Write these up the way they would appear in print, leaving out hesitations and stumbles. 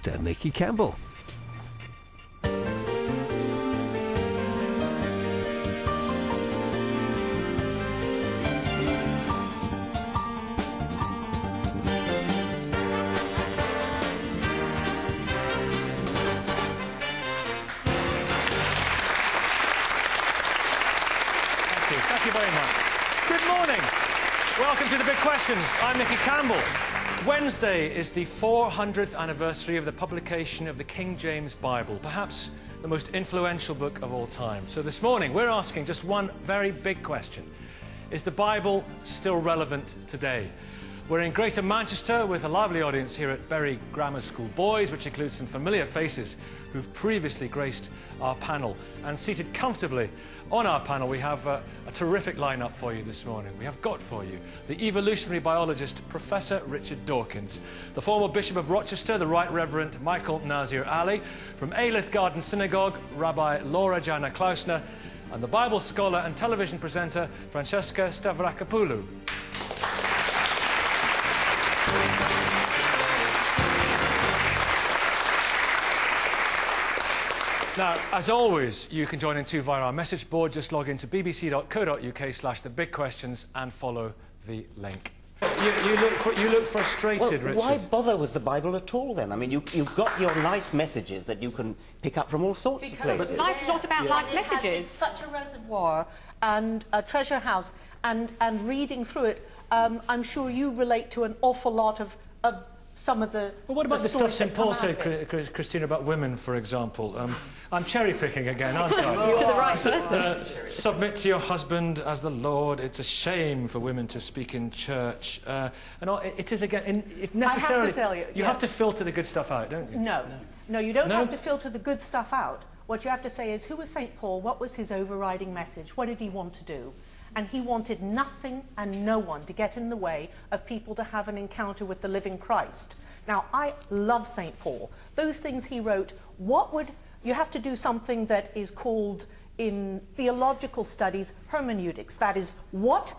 Pastor Nicky Campbell. Thank you very much. Good morning. Welcome to the Big Questions. I'm Nicky Campbell. Wednesday is the 400th anniversary of the publication of the King James Bible, perhaps the most influential book of all time. So this morning we're asking just one very big question. Is the Bible still relevant today? We're in Greater Manchester with a lively audience here at Bury Grammar School Boys, which includes some familiar faces who've previously graced our panel. And seated comfortably on our panel, we have a terrific lineup for you this morning. We have got for you the evolutionary biologist Professor Richard Dawkins, the former Bishop of Rochester, the Right Reverend Michael Nazir Ali, from LEZ Garden Synagogue, Rabbi Laura Jana Klausner, and the Bible scholar and television presenter Francesca Stavrakopoulou. Now, as always, you can join in too via our message board. Just log into bbc.co.uk/thebigquestions and follow the link. You look frustrated, Richard. Why bother with the Bible at all, then? I mean, you've got your nice messages that you can pick up from all sorts of places. Because life's not about life messages. It's such a reservoir and a treasure house, and reading through it, I'm sure you relate to an awful lot of some of the. Well, what about the stuff St. Paul said, Christina, about women, for example? I'm cherry-picking again, aren't I? You're to the right person. Submit to your husband as the Lord. It's a shame for women to speak in church. And it is, again, if necessarily... I have to tell you, you have to filter the good stuff out, don't you? No, you don't have to filter the good stuff out. What you have to say is, who was St. Paul? What was his overriding message? What did he want to do? And he wanted nothing and no one to get in the way of people to have an encounter with the living Christ. Now, I love St. Paul. Those things he wrote, you have to do something that is called, in theological studies, hermeneutics. That is, what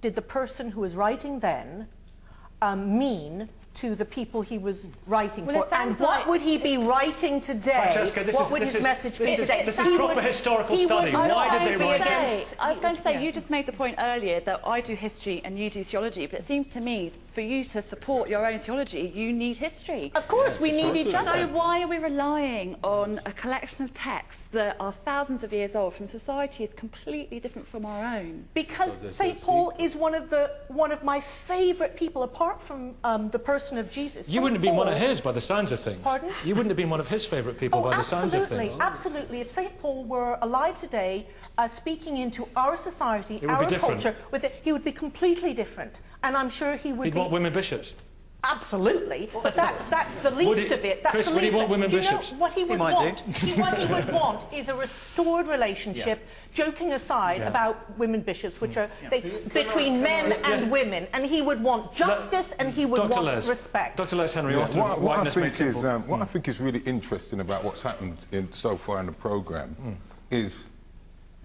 did the person who was writing then mean to the people he was writing for, and what would he be writing today? Francesca, what would his message be today? This is proper historical study. Why did they write it? I was going to say, you just made the point earlier that I do history and you do theology, but it seems to me, for you to support your own theology, you need history. Of course, we need each other. So why are we relying on a collection of texts that are thousands of years old from societies completely different from our own? Because St. Paul is one of my favourite people, apart from the person of Jesus. You wouldn't have been one of his by the sounds of things. Pardon? You wouldn't have been one of his favourite people by the sounds of things. Absolutely. If St. Paul were alive today, speaking into our society, our culture, he would be completely different. And I'm sure he would. He'd want women bishops. Absolutely, but that's the least of it. That's Chris, the would least he want women bishops? What he would want, what he would want is a restored relationship, joking aside about women bishops, which are between men and women, and he would want justice and he would want respect. Dr. Les Henry, what I think is really interesting about what's happened so far in the programme is,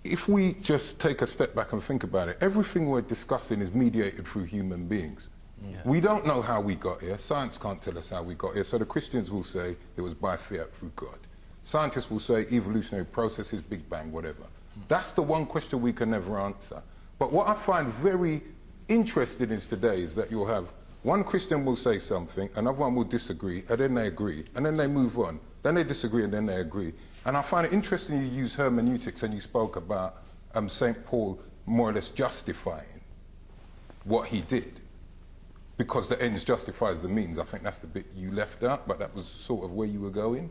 if we just take a step back and think about it, everything we're discussing is mediated through human beings. We don't know how we got here. Science can't tell us how we got here. So the Christians will say it was by fiat through God. Scientists will say evolutionary processes, Big Bang, whatever. That's the one question we can never answer. But what I find very interesting is today is that you'll have one Christian will say something, another one will disagree, and then they agree, and then they move on. Then they disagree, and then they agree. And I find it interesting you use hermeneutics, and you spoke about St. Paul more or less justifying what he did, because the ends justifies the means. I think that's the bit you left out, but that was sort of where you were going.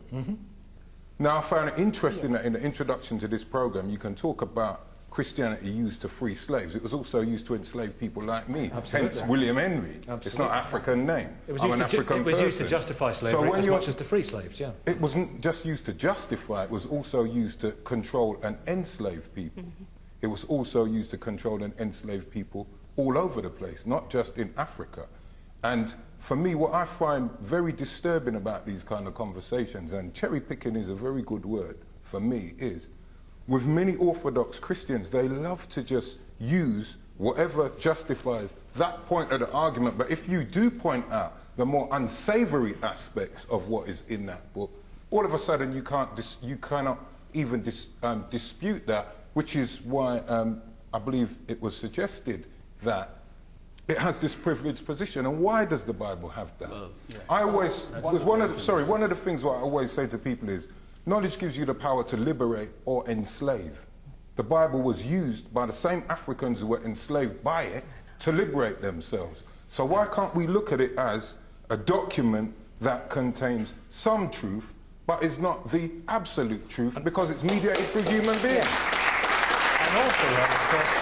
Now, I found it interesting that in the introduction to this programme, you can talk about Christianity used to free slaves. It was also used to enslave people like me. Hence William Henry. It's not an African name. I'm an African person. It was used to justify slavery as much as to free slaves, yeah. It wasn't just used to justify, it was also used to control and enslave people. It was also used to control and enslave people all over the place, not just in Africa. And for me, what I find very disturbing about these kind of conversations, and cherry picking is a very good word for me, is with many Orthodox Christians, they love to just use whatever justifies that point of the argument. But if you do point out the more unsavory aspects of what is in that book, all of a sudden you cannot even dispute that, which is why I believe it was suggested that it has this privileged position. And why does the Bible have that? I always, one of the things what I always say to people is, knowledge gives you the power to liberate or enslave. The Bible was used by the same Africans who were enslaved by it to liberate themselves. So why can't we look at it as a document that contains some truth, but is not the absolute truth, because it's mediated through human beings? And also, of course,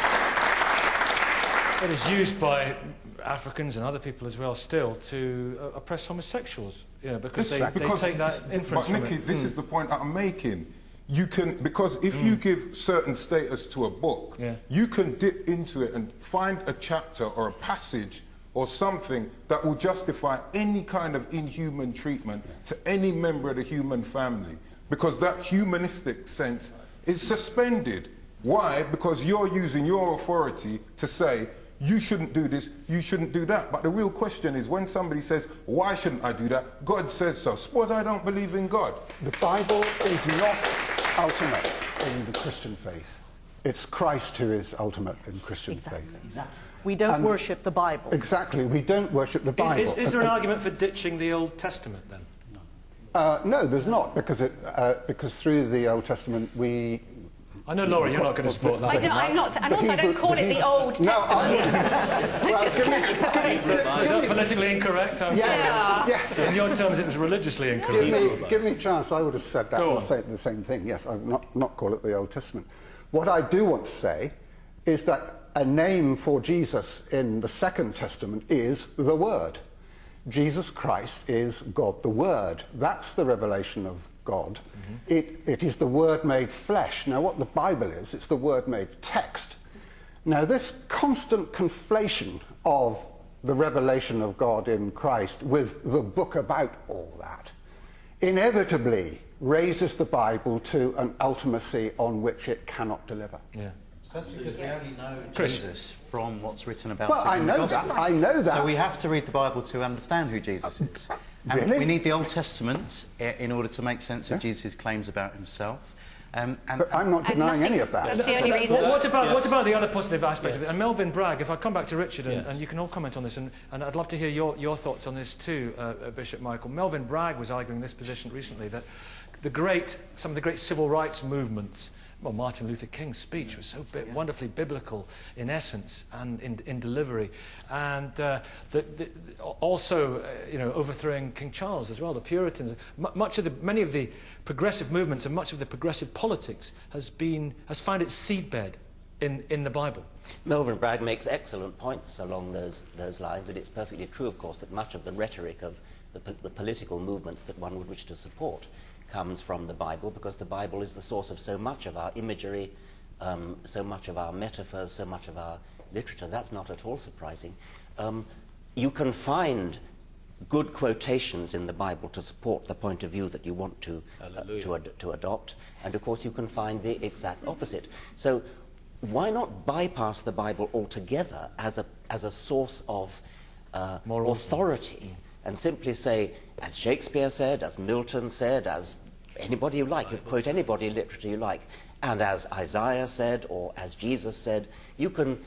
it is used by Africans and other people as well still to oppress homosexuals, you know, because they take that inference from Nicky, it. this is the point that I'm making. You can, because if you give certain status to a book, you can dip into it and find a chapter or a passage or something that will justify any kind of inhuman treatment to any member of the human family, because that humanistic sense is suspended. Why? Because you're using your authority to say, you shouldn't do this, you shouldn't do that. But the real question is, when somebody says, why shouldn't I do that? God says so. Suppose I don't believe in God. The Bible is not ultimate in the Christian faith. It's Christ who is ultimate in Christian faith. Exactly. We don't worship the Bible. Exactly, we don't worship the Bible. Is there an argument for ditching the Old Testament then? No, there's not, because through the Old Testament we... I know, Laura, you're not going to support that. I'm not, and also I don't call it the Old Testament. Is that politically incorrect? Yes. In your terms, it was religiously incorrect. Give me a chance, I would have said that and say the same thing. Yes, I would not call it the Old Testament. What I do want to say is that a name for Jesus in the Second Testament is the Word. Jesus Christ is God the Word. That's the revelation of God. It is the Word made flesh. Now, what the Bible is, it's the Word made text. Now, this constant conflation of the revelation of God in Christ with the book about all that inevitably raises the Bible to an ultimacy on which it cannot deliver. That's because we only know Jesus from what's written about him. Well, I know that. So we have to read the Bible to understand who Jesus is. And really? We need the Old Testament in order to make sense of Jesus' claims about himself. But I'm not denying any of that. That's the only reason. What about the other positive aspect of it? And Melvin Bragg, if I come back to Richard, and you can all comment on this, and I'd love to hear your thoughts on this too, Bishop Michael. Melvin Bragg was arguing this position recently, that some of the great civil rights movements, well, Martin Luther King's speech was so wonderfully biblical in essence and in delivery, and also overthrowing King Charles as well, the Puritans. Many of the progressive movements and much of the progressive politics has found its seedbed in the Bible. Melvin Bragg makes excellent points along those lines, and it's perfectly true, of course, that much of the rhetoric of the political movements that one would wish to support comes from the Bible, because the Bible is the source of so much of our imagery, so much of our metaphors, so much of our literature. That's not at all surprising. You can find good quotations in the Bible to support the point of view that you want to adopt, and of course you can find the exact opposite. So why not bypass the Bible altogether as a source of authority, and simply say, as Shakespeare said, as Milton said, as anybody you like, you quote anybody in literature you like, and as Isaiah said, or as Jesus said, you can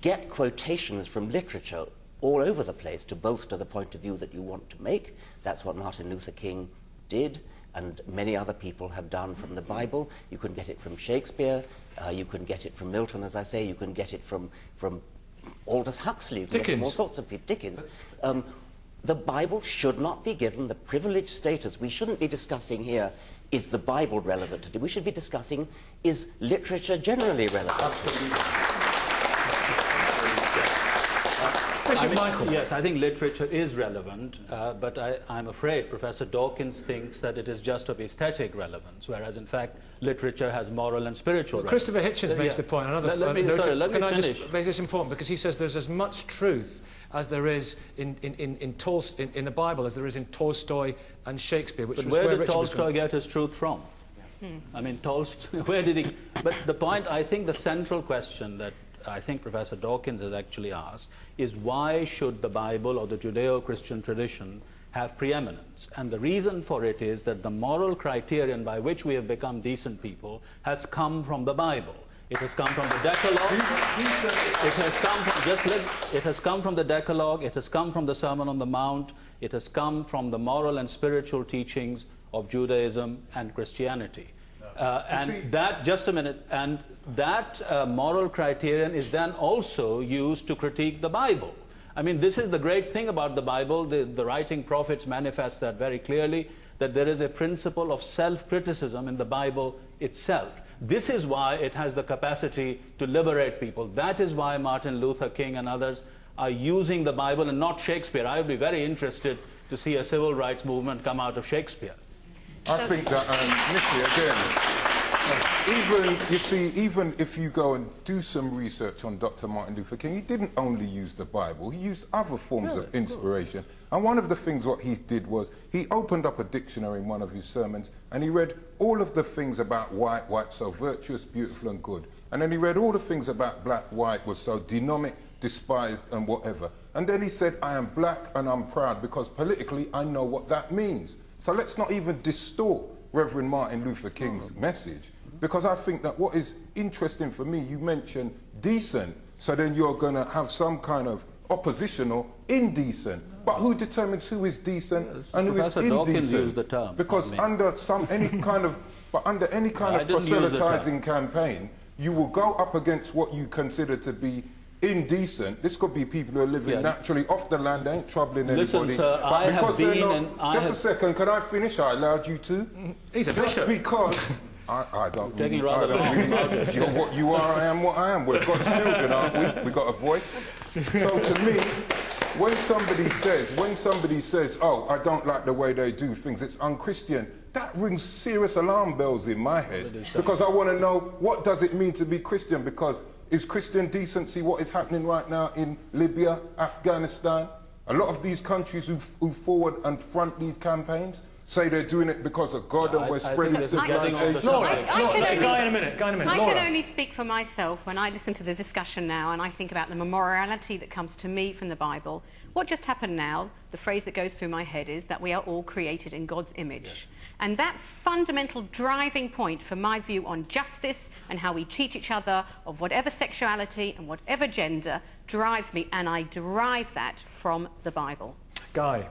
get quotations from literature all over the place to bolster the point of view that you want to make. That's what Martin Luther King did, and many other people have done from the Bible. You can get it from Shakespeare, you can get it from Milton, as I say, you can get it from Aldous Huxley, you can get it from all sorts of people, Dickens. The Bible should not be given the privileged status. We shouldn't be discussing here, is the Bible relevant today? We should be discussing, is literature generally relevant? Absolutely. Bishop Michael. Yes, I think literature is relevant, but I'm afraid Professor Dawkins thinks that it is just of aesthetic relevance, whereas in fact literature has moral and spiritual relevance. Christopher Hitchens makes the point. Let me finish. Just make this important, because he says there's as much truth as there is in the Bible as there is in Tolstoy and Shakespeare, which but was where did Tolstoy get his truth from? I mean, Tolstoy, where did he... But the point, I think the central question that I think Professor Dawkins has actually asked is why should the Bible or the Judeo-Christian tradition have preeminence? And the reason for it is that the moral criterion by which we have become decent people has come from the Bible. It has come from the Decalogue. It has come from the Decalogue. It has come from the Sermon on the Mount. It has come from the moral and spiritual teachings of Judaism and Christianity. And that, just a minute, and that moral criterion is then also used to critique the Bible. I mean, this is the great thing about the Bible. The writing prophets manifest that very clearly, that there is a principle of self-criticism in the Bible itself. This is why it has the capacity to liberate people. That is why Martin Luther King and others are using the Bible and not Shakespeare. I would be very interested to see a civil rights movement come out of Shakespeare. I think that, Nicky, again, even if you go and do some research on Dr. Martin Luther King, he didn't only use the Bible, he used other forms of inspiration. And one of the things what he did was, he opened up a dictionary in one of his sermons, and he read all of the things about white so virtuous, beautiful and good. And then he read all the things about black, white was so demonic, despised and whatever. And then he said, I am black and I'm proud because politically I know what that means. So let's not even distort Reverend Martin Luther King's message, because I think that what is interesting for me, you mentioned decent, so then you're going to have some kind of oppositional indecent. But who determines who is decent and who is indecent? Dawkins used the term. Because under any kind of proselytizing campaign, you will go up against what you consider to be indecent. This could be people who are living naturally off the land, they ain't troubling anybody. Listen, sir, but because just a second, can I finish? I allowed you to. He's a bishop. Just because I don't Taking really, rather you're what you are, I am what I am. We've got children, aren't we? We've got a voice. So to me, when somebody says, oh, I don't like the way they do things, it's unchristian, that rings serious alarm bells in my head, because I want to know, what does it mean to be Christian? Because is Christian decency what is happening right now in Libya, Afghanistan? A lot of these countries who forward and front these campaigns say they're doing it because of God and we're spreading civilization. I can only speak for myself when I listen to the discussion now and I think about the memoriality that comes to me from the Bible. What just happened now, the phrase that goes through my head is that we are all created in God's image. And that fundamental driving point for my view on justice and how we treat each other of whatever sexuality and whatever gender drives me, and I derive that from the Bible. Guy.